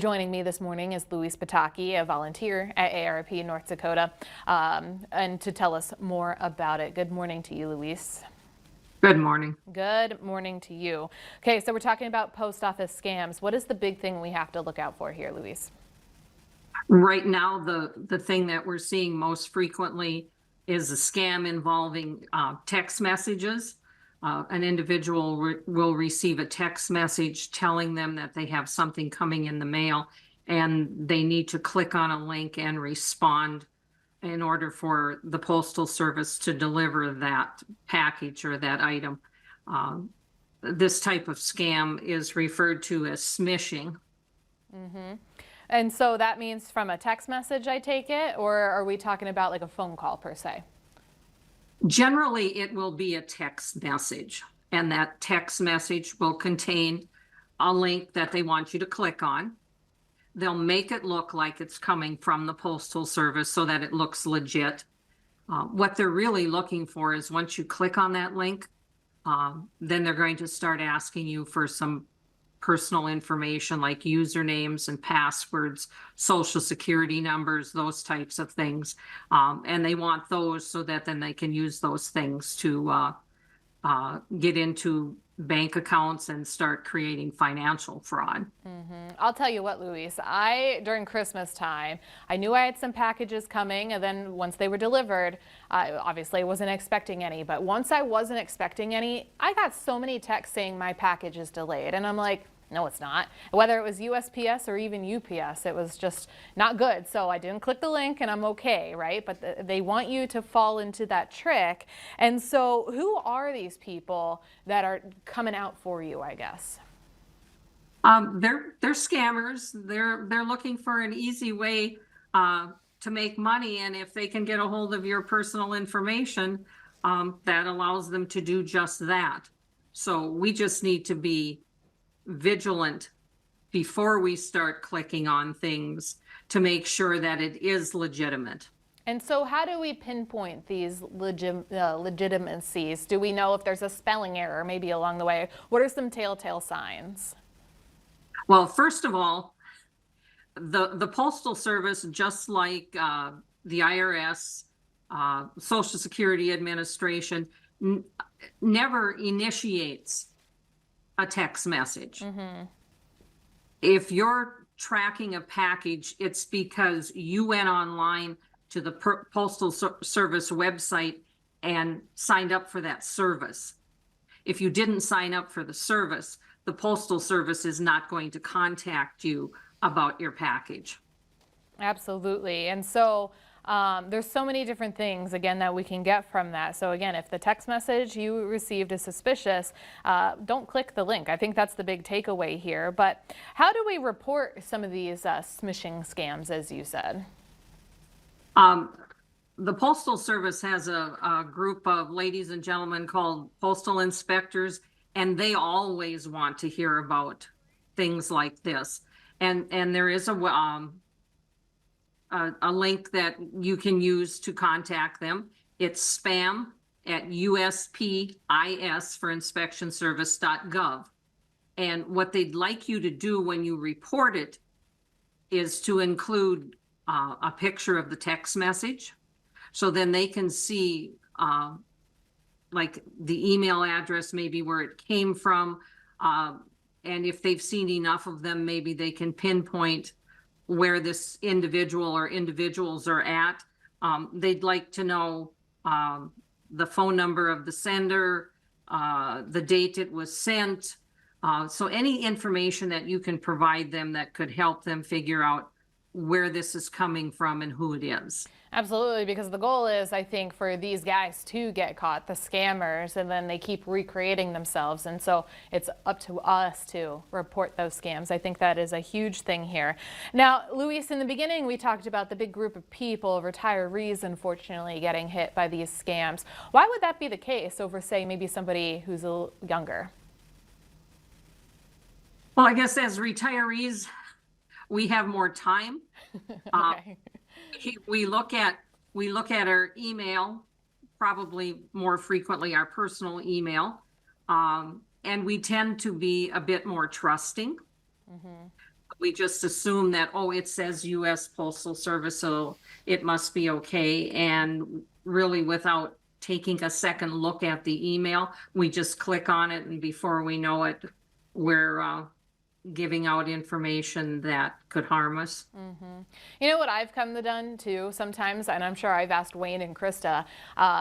Joining me this morning is Luis Pataki, a volunteer at ARP North Dakota, and to tell us more about it. Good morning to you, Luis. Good morning. Good morning to you. Okay, so we're talking about post office scams. What is the big thing we have to look out for here, Luis? Right now, the thing that we're seeing most frequently is a scam involving text messages. An individual will receive a text message telling them that they have something coming in the mail, and they need to click on a link and respond in order for the Postal Service to deliver that package or that item. This type of scam is referred to as smishing. And so that means from a text message, I take it, or are we talking about like a phone call per se? Generally, it will be a text message, and that text message will contain a link that they want you to click on. They'll make it look like it's coming from the Postal Service so that it looks legit. What they're really looking for is once you click on that link, then they're going to start asking you for some personal information like usernames and passwords, social security numbers, those types of things. And they want those so that then they can use those things to get into bank accounts and start creating financial fraud. I'll tell you what, Luis, during Christmas time, I knew I had some packages coming, and then once they were delivered, obviously I wasn't expecting any, but once I wasn't expecting any, I got so many texts saying my package is delayed, and I'm like, no, it's not. Whether it was USPS or even UPS, it was just not good. So I didn't click the link and I'm okay, right? But they want you to fall into that trick. And so who are these people that are coming out for you, I guess? They're scammers. They're looking for an easy way to make money, and if they can get a hold of your personal information, that allows them to do just that. So we just need to be vigilant before we start clicking on things to make sure that it is legitimate. And so how do we pinpoint these legitimacies? Do we know if there's a spelling error maybe along the way? What are some telltale signs? Well, first of all, the Postal Service, just like the IRS, Social Security Administration, never initiates a text message. If you're tracking a package, it's because you went online to the Postal Service website and signed up for that service. If you didn't sign up for the service, the Postal Service is not going to contact you about your package. Absolutely. And so there's so many different things, again, that we can get from that. So again, if the text message you received is suspicious, don't click the link. I think that's the big takeaway here. But how do we report some of these smishing scams, as you said? The Postal Service has a group of ladies and gentlemen called postal inspectors, and they always want to hear about things like this. And there is a link that you can use to contact them. It's spam at USPIS for inspectionservice.gov. And what they'd like you to do when you report it is to include a picture of the text message. So then they can see like the email address, maybe where it came from. And if they've seen enough of them, maybe they can pinpoint where this individual or individuals are at. They'd like to know the phone number of the sender, the date it was sent. So any information that you can provide them that could help them figure out where this is coming from and who it is. Absolutely, because the goal is, I think, for these guys to get caught, the scammers, and then they keep recreating themselves. And so it's up to us to report those scams. I think that is a huge thing here. Now, Luis, in the beginning, we talked about the big group of people, retirees, unfortunately, getting hit by these scams. Why would that be the case over, say, maybe somebody who's a little younger? Well, I guess as retirees, we have more time. Okay. We look at our email, probably more frequently our personal email, and we tend to be a bit more trusting. We just assume that, oh, it says US Postal Service, so it must be okay. And really, without taking a second look at the email, we just click on it, and before we know it, we're giving out information that could harm us. You know what I've come to done too sometimes, and I'm sure I've asked Wayne and Krista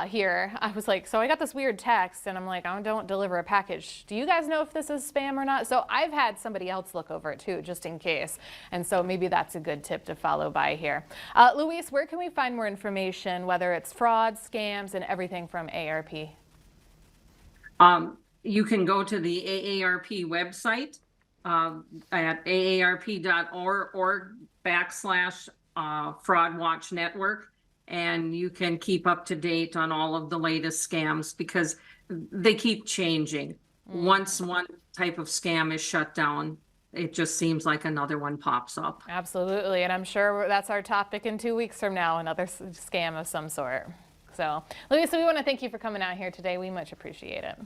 here. I was like, so I got this weird text, and I'm like, I don't deliver a package. Do you guys know if this is spam or not? So I've had somebody else look over it too, just in case. And so maybe that's a good tip to follow by here. Luis, where can we find more information, whether it's fraud, scams, and everything from AARP? You can go to the AARP website at aarp.org or /Fraud Watch Network, and you can keep up to date on all of the latest scams because they keep changing. Once one type of scam is shut down, it just seems like another one pops up. Absolutely, and I'm sure that's our topic in 2 weeks from now, another scam of some sort. So, Luis, we want to thank you for coming out here today. We much appreciate it.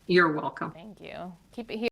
You're welcome. Thank you. Keep it here.